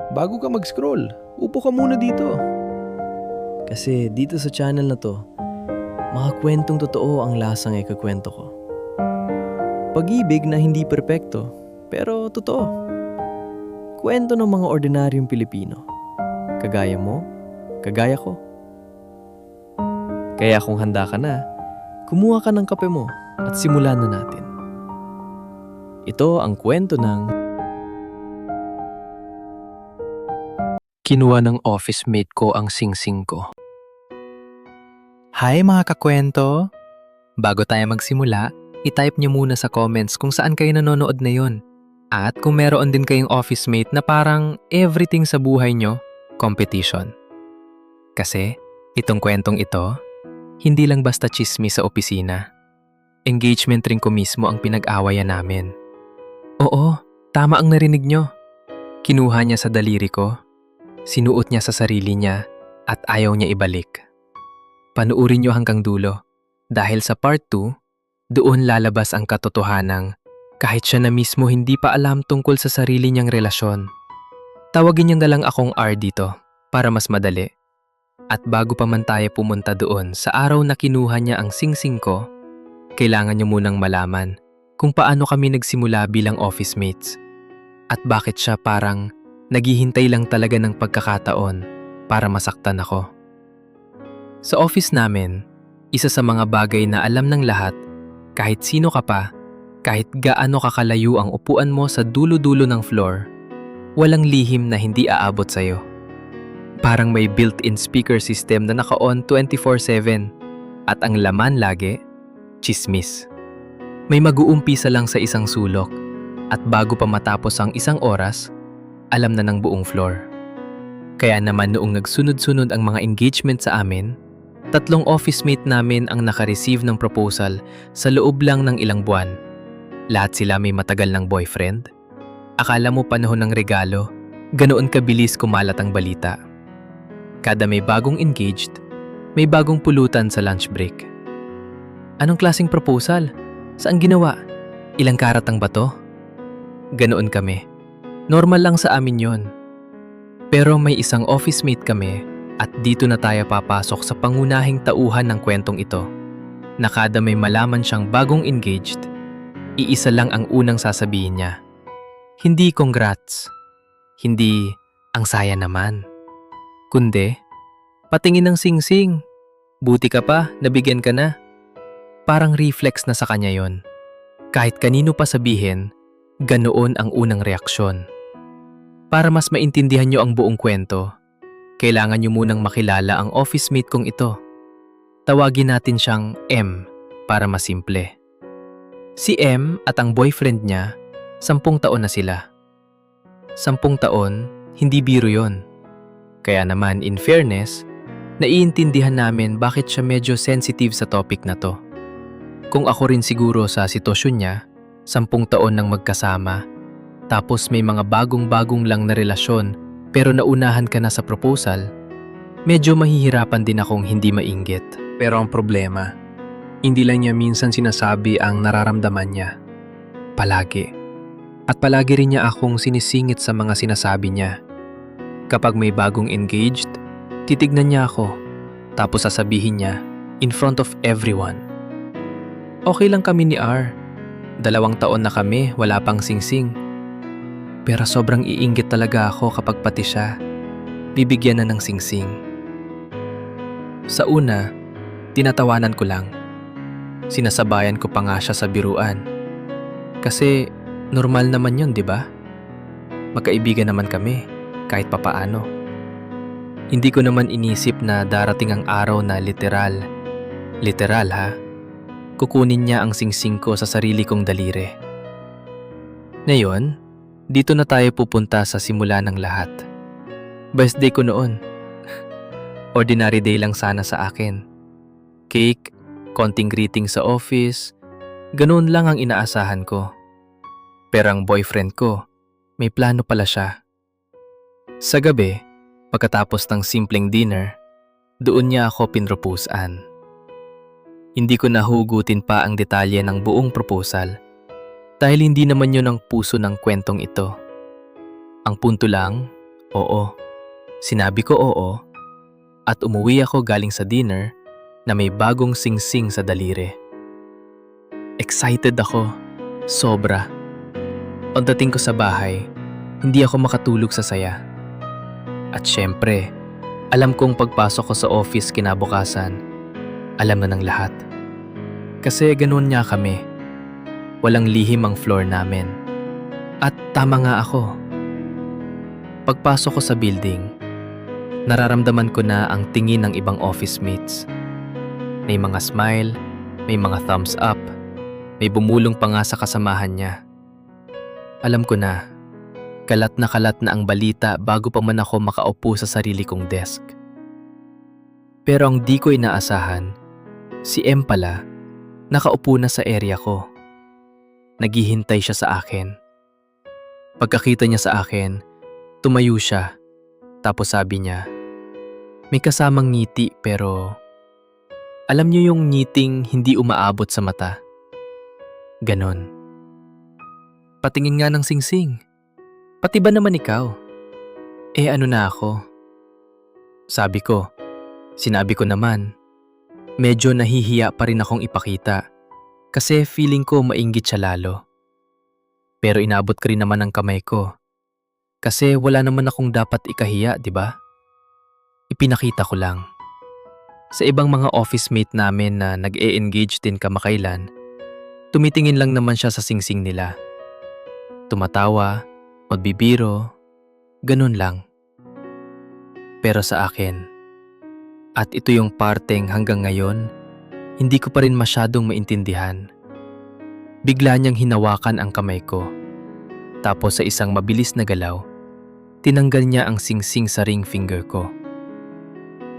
bago ka mag-scroll, upo ka muna dito. Kasi dito sa channel na to, mga kwentong totoo ang lasang ikakwento ko. Pag-ibig na hindi perpekto, pero totoo. Kwento ng mga ordinaryong Pilipino. Kagaya mo, kagaya ko. Kaya kung handa ka na, kumuha ka ng kape mo at simulan na natin. Ito ang kwento ng kinuha ng office mate ko ang singsing ko. Hi mga kakwento! Bago tayo magsimula, i-type nyo muna sa comments kung saan kayo nanonood na yon. At kung meron din kayong office mate na parang everything sa buhay nyo, competition. Kasi, itong kwentong ito, hindi lang basta chismis sa opisina. Engagement rin ko mismo ang pinag-awayan namin. Oo, tama ang narinig nyo. Kinuha niya sa daliri ko, sinuot niya sa sarili niya, at ayaw niya ibalik. Panuurin nyo hanggang dulo, dahil sa part 2, doon lalabas ang katotohanang kahit siya na mismo hindi pa alam tungkol sa sarili niyang relasyon. Tawagin niyo na lang akong R dito, para mas madali. At bago pa man tayo pumunta doon sa araw na kinuha niya ang singsing ko, kailangan niyo munang malaman kung paano kami nagsimula bilang office mates. At bakit siya parang naghihintay lang talaga ng pagkakataon para masaktan ako. Sa office namin, isa sa mga bagay na alam ng lahat, kahit sino ka pa, kahit gaano kakalayo ang upuan mo sa dulo-dulo ng floor, walang lihim na hindi aabot sa'yo. Parang may built-in speaker system na naka-on 24/7 at ang laman lagi, chismis. May mag-uumpisa lang sa isang sulok at bago pa matapos ang isang oras, alam na ng buong floor. Kaya naman noong nagsunod-sunod ang mga engagement sa amin, 3 office mate namin ang naka-receive ng proposal sa loob lang ng ilang buwan. Lahat sila may matagal ng boyfriend. Akala mo panahon ng regalo, ganoon kabilis kumalat ang balita. Kada may bagong engaged, may bagong pulutan sa lunch break. Anong klaseng proposal? Saan ginawa? Ilang karatang ba to? Ganoon kami. Normal lang sa amin yon. Pero may isang office mate kami at dito na tayo papasok sa pangunahing tauhan ng kwentong ito. Na kada may malaman siyang bagong engaged, iisa lang ang unang sasabihin niya. Hindi congrats. Hindi ang saya naman. Kundi, patingin ng singsing. Buti ka pa, nabigyan ka na. Parang reflex na sa kanya yon. Kahit kanino pa sabihin, ganoon ang unang reaksyon. Para mas maintindihan niyo ang buong kwento, kailangan niyo munang makilala ang office mate kong ito. Tawagin natin siyang M para masimple. Si M at ang boyfriend niya, 10 taon na sila. 10 taon, hindi biro yon. Kaya naman in fairness, naiintindihan namin bakit siya medyo sensitive sa topic na to. Kung ako rin siguro sa sitwasyon niya, 10 taon nang magkasama, tapos may mga bagong-bagong lang na relasyon pero naunahan ka na sa proposal, medyo mahihirapan din akong hindi mainggit. Pero ang problema, hindi lang niya minsan sinasabi ang nararamdaman niya. Palagi. At palagi rin niya akong sinisingit sa mga sinasabi niya. Kapag may bagong engaged, titignan niya ako, tapos sasabihin niya, in front of everyone. Okay lang kami ni R. 2 taon na kami, wala pang singsing. Pero sobrang iinggit talaga ako kapag pati siya bibigyan na ng singsing. Sa una, tinatawanan ko lang. Sinasabayan ko pa nga siya sa biruan. Kasi normal naman yun, di ba? Magkaibigan naman kami, kahit papaano. Hindi ko naman inisip na darating ang araw na literal ha, kukunin niya ang singsing ko sa sarili kong daliri. Ngayon, dito na tayo pupunta sa simula ng lahat. Birthday ko noon. Ordinary day lang sana sa akin. Cake, konting greeting sa office, ganoon lang ang inaasahan ko. Pero ang boyfriend ko, may plano pala siya. Sa gabi, pagkatapos ng simpleng dinner, doon niya ako pinroposean. Hindi ko nahugutin pa ang detalye ng buong proposal dahil hindi naman yun ang puso ng kwentong ito. Ang punto lang, Oo, sinabi ko oo at umuwi ako galing sa dinner na may bagong singsing sa daliri. Excited ako, sobra. Pagdating ko sa bahay, hindi ako makatulog sa saya. At syempre, alam kong pagpasok ko sa office kinabukasan, alam na ng lahat. Kasi ganoon nga kami. Walang lihim ang floor namin. At tama nga ako. Pagpasok ko sa building, nararamdaman ko na ang tingin ng ibang office mates. May mga smile, may mga thumbs up, may bumulong pa nga sa kasamahan niya. Alam ko na kalat na ang balita bago pa man ako makaupo sa sarili kong desk. Pero ang di ko inaasahan, si M pala, nakaupo na sa area ko. Naghihintay siya sa akin. Pagkakita niya sa akin, tumayo siya. Tapos sabi niya, may kasamang ngiti pero alam niyo yung ngiting hindi umaabot sa mata. Ganon. Patingin nga ng singsing. Pati ba naman ikaw? Ano na ako? Sabi ko, sinabi ko naman, medyo nahihiya pa rin akong ipakita kasi feeling ko mainggit siya lalo. Pero inabot ko rin naman ang kamay ko kasi wala naman akong dapat ikahiya, di ba? Ipinakita ko lang. Sa ibang mga office mate namin na nag-e-engage din kamakailan, tumitingin lang naman siya sa singsing nila. Tumatawa, magbibiro, ganun lang. Pero sa akin, at ito yung parteng hanggang ngayon, hindi ko pa rin masyadong maintindihan. Bigla niyang hinawakan ang kamay ko. Tapos sa isang mabilis na galaw, tinanggal niya ang singsing sa ring finger ko.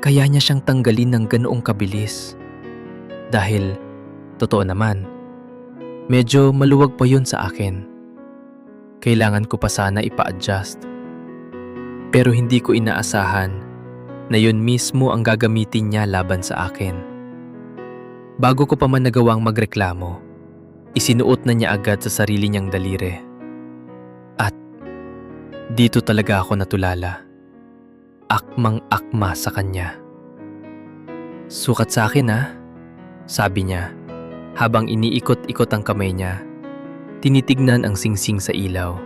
Kaya niya siyang tanggalin ng ganoong kabilis. Dahil, totoo naman, medyo maluwag pa yun sa akin. Kailangan ko pa sana ipa-adjust. Pero hindi ko inaasahan na yun mismo ang gagamitin niya laban sa akin. Bago ko pa man nagawang magreklamo, isinuot na niya agad sa sarili niyang daliri. At dito talaga ako natulala. Akmang-akma sa kanya. Sukat sa akin ha, sabi niya habang iniikot-ikot ang kamay niya. Tinitignan ang singsing sa ilaw.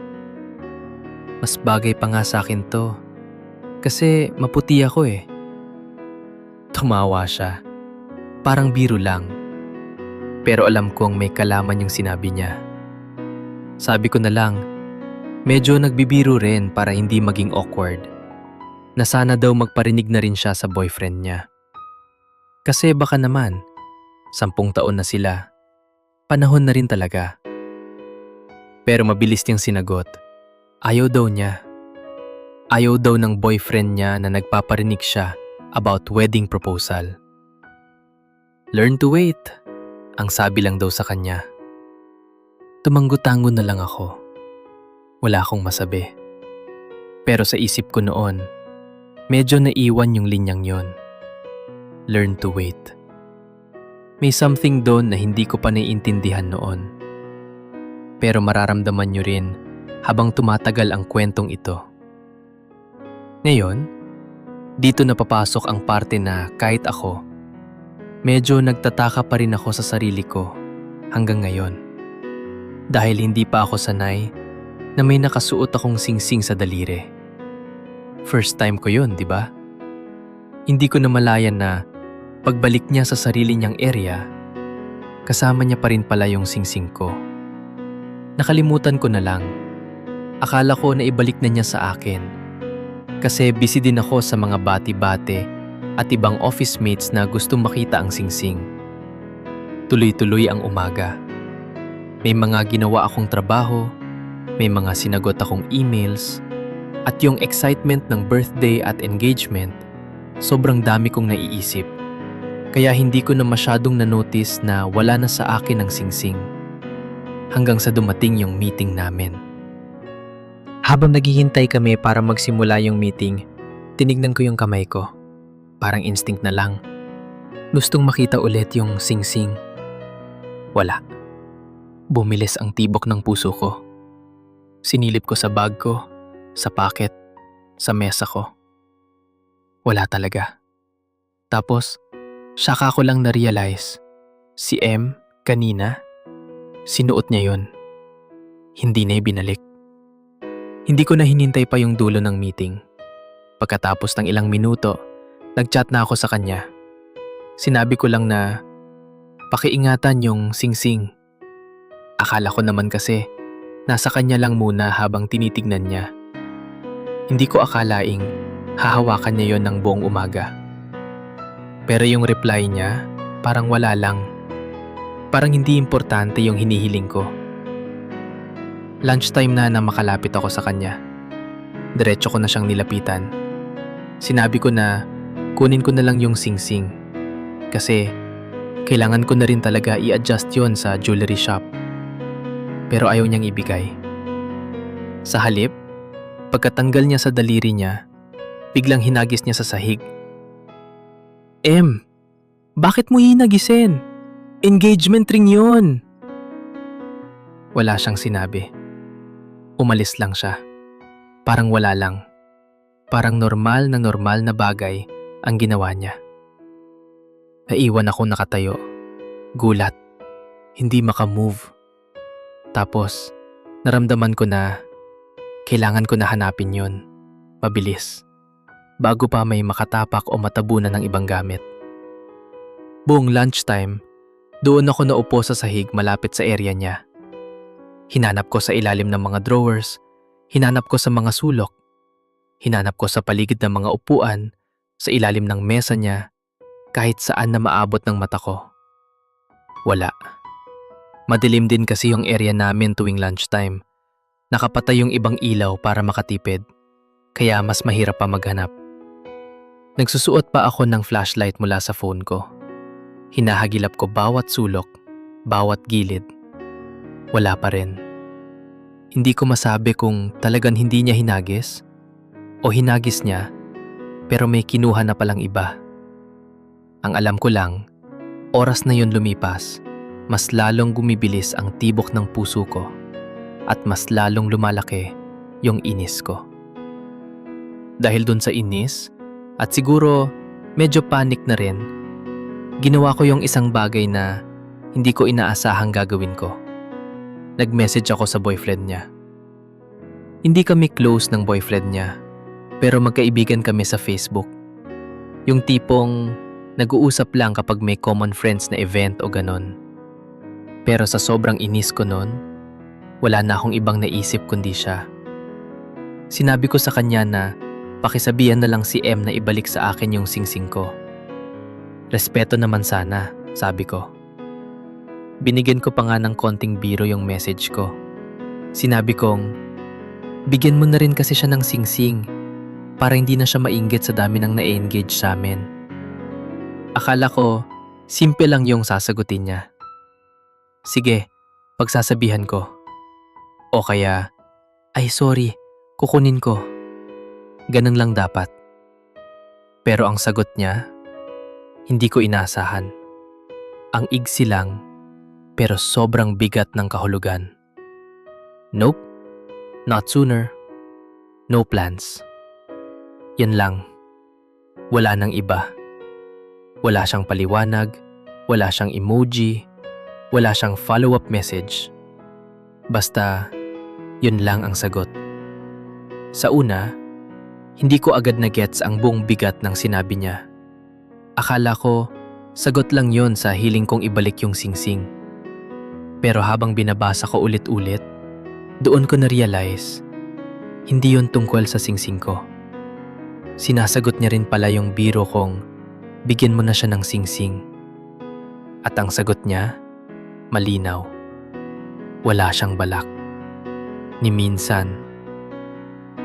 Mas bagay pa nga sa akin to kasi maputi ako eh. Tumawa siya. Parang biro lang. Pero alam kong may kalaman yung sinabi niya. Sabi ko na lang, medyo nagbibiro rin para hindi maging awkward. Na sana daw magparinig na rin siya sa boyfriend niya. Kasi baka naman, 10 taon na sila. Panahon na rin talaga. Pero mabilis niyang sinagot, ayaw daw niya. Ayaw daw ng boyfriend niya na nagpaparinig siya about wedding proposal. Learn to wait, ang sabi lang daw sa kanya. Tumanggo-tango na lang ako. Wala akong masabi. Pero sa isip ko noon, medyo naiwan yung linyang yon. Learn to wait. May something doon na hindi ko pa naiintindihan noon. Pero mararamdaman nyo rin habang tumatagal ang kwentong ito. Ngayon, dito na papasok ang parte na kahit ako, medyo nagtataka pa rin ako sa sarili ko hanggang ngayon. Dahil hindi pa ako sanay na may nakasuot akong singsing sa daliri. First time ko yun, di ba? Hindi ko namalayan na pagbalik niya sa sarili niyang area, kasama niya pa rin pala yung singsing ko. Nakalimutan ko na lang. Akala ko na ibalik na niya sa akin. Kasi busy din ako sa mga bati-bate at ibang office mates na gustong makita ang singsing. Tuloy-tuloy ang umaga. May mga ginawa akong trabaho, may mga sinagot akong emails, at yung excitement ng birthday at engagement, sobrang dami kong naiisip. Kaya hindi ko na masyadong na-notice na wala na sa akin ang singsing. Hanggang sa dumating yung meeting namin. Habang naghihintay kami para magsimula yung meeting, tinignan ko yung kamay ko. Parang instinct na lang. Gustong makita ulit yung singsing. Wala. Bumilis ang tibok ng puso ko. Sinilip ko sa bag ko, sa pocket, sa mesa ko. Wala talaga. Tapos, saka ko lang na-realize, si M, kanina, sinuot niya yun. Hindi na ibinalik. Hindi ko na hinintay pa yung dulo ng meeting. Pagkatapos ng ilang minuto, nag-chat na ako sa kanya. Sinabi ko lang na, pakiingatan yung singsing. Akala ko naman kasi, nasa kanya lang muna habang tinitignan niya. Hindi ko akalaing hahawakan niya yon ng buong umaga. Pero yung reply niya, parang wala lang. Parang hindi importante yung hinihiling ko. Lunchtime na makalapit ako sa kanya. Diretso ko na siyang nilapitan. Sinabi ko na kunin ko na lang yung singsing. Kasi kailangan ko na rin talaga i-adjust yon sa jewelry shop. Pero ayaw niyang ibigay. Sa halip, pagkatanggal niya sa daliri niya, biglang hinagis niya sa sahig. M, bakit mo hinagisin? Engagement ring yun. Wala siyang sinabi. Umalis lang siya. Parang wala lang. Parang normal na bagay ang ginawa niya. Naiwan ako nakatayo. Gulat. Hindi makamove. Tapos, naramdaman ko na kailangan ko na hanapin yun. Mabilis. Bago pa may makatapak o matabunan ng ibang gamit. Buong lunchtime, doon ako naupo sa sahig malapit sa area niya. Hinanap ko sa ilalim ng mga drawers, hinanap ko sa mga sulok, hinanap ko sa paligid ng mga upuan, sa ilalim ng mesa niya, kahit saan na maabot ng mata ko. Wala. Madilim din kasi yung area namin tuwing lunchtime. Nakapatay yung ibang ilaw para makatipid, kaya mas mahirap pa maghanap. Nagsusuot pa ako ng flashlight mula sa phone ko. Hinahagilap ko bawat sulok, bawat gilid. Wala pa rin. Hindi ko masabi kung talagang hindi niya hinagis o hinagis niya pero may kinuha na palang iba. Ang alam ko lang, oras na yun lumipas, mas lalong gumibilis ang tibok ng puso ko at mas lalong lumalaki yung inis ko. Dahil dun sa inis at siguro medyo panic na rin, ginawa ko yung isang bagay na hindi ko inaasahang gagawin ko. Nag-message ako sa boyfriend niya. Hindi kami close ng boyfriend niya, pero magkaibigan kami sa Facebook. Yung tipong nag-uusap lang kapag may common friends na event o ganon. Pero sa sobrang inis ko nun, wala na akong ibang naisip kundi siya. Sinabi ko sa kanya na pakisabihan na lang si M na ibalik sa akin yung singsing ko. Respeto naman sana, sabi ko. Binigyan ko pa nga ng konting biro yung message ko. Sinabi kong, bigyan mo na rin kasi siya ng singsing para hindi na siya mainggit sa dami ng na-engage sa amin. Akala ko, simple lang yung sasagutin niya. Sige, pagsasabihan ko. O kaya, ay sorry, kukunin ko. Ganun lang dapat. Pero ang sagot niya, hindi ko inaasahan. Ang igsi lang, pero sobrang bigat ng kahulugan. Nope, not sooner. No plans. Yan lang. Wala nang iba. Wala siyang paliwanag, wala siyang emoji, wala siyang follow-up message. Basta, yun lang ang sagot. Sa una, hindi ko agad na-gets ang buong bigat ng sinabi niya. Akala ko, sagot lang yun sa hiling kong ibalik yung singsing. Pero habang binabasa ko ulit-ulit, doon ko na-realize, hindi yun tungkol sa singsing ko. Sinasagot niya rin pala yung biro kong, bigyan mo na siya ng singsing. At ang sagot niya, malinaw. Wala siyang balak. Ni minsan.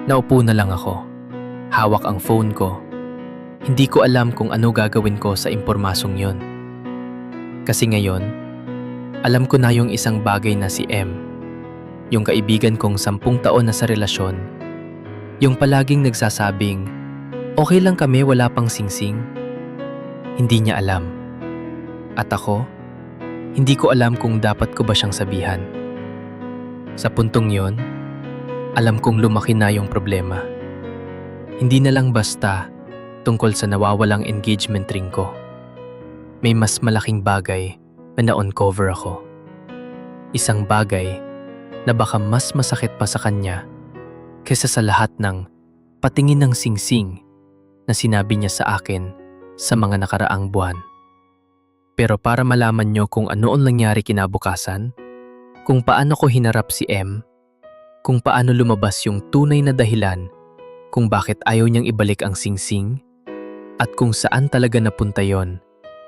Naupo na lang ako. Hawak ang phone ko. Hindi ko alam kung ano gagawin ko sa impormasong yon. Kasi ngayon, alam ko na yung isang bagay na si M. Yung kaibigan kong 10 taon na sa relasyon. Yung palaging nagsasabing, okay lang kami wala pang singsing. Hindi niya alam. At ako, hindi ko alam kung dapat ko ba siyang sabihan. Sa puntong yon, alam kong lumaki na yung problema. Hindi na lang basta tungkol sa nawawalang engagement ring ko. May mas malaking bagay na na-uncover ako. Isang bagay na baka mas masakit pa sa kanya kaysa sa lahat ng patingin ng singsing na sinabi niya sa akin sa mga nakaraang buwan. Pero para malaman niyo kung ano ang nangyari kinabukasan, kung paano ko hinarap si M, kung paano lumabas yung tunay na dahilan kung bakit ayaw niyang ibalik ang singsing, at kung saan talaga napunta yon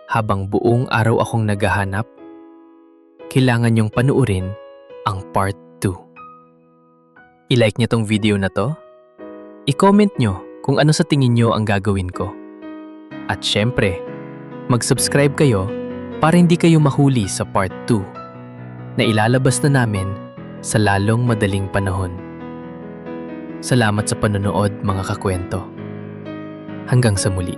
habang buong araw akong naghahanap, kailangan niyong panuurin ang part 2. I-like niyo tong video na to, i-comment niyo kung ano sa tingin niyo ang gagawin ko. At syempre, mag-subscribe kayo para hindi kayo mahuli sa part 2 na ilalabas na namin sa lalong madaling panahon. Salamat sa panonood mga kakwento. Hanggang sa muli.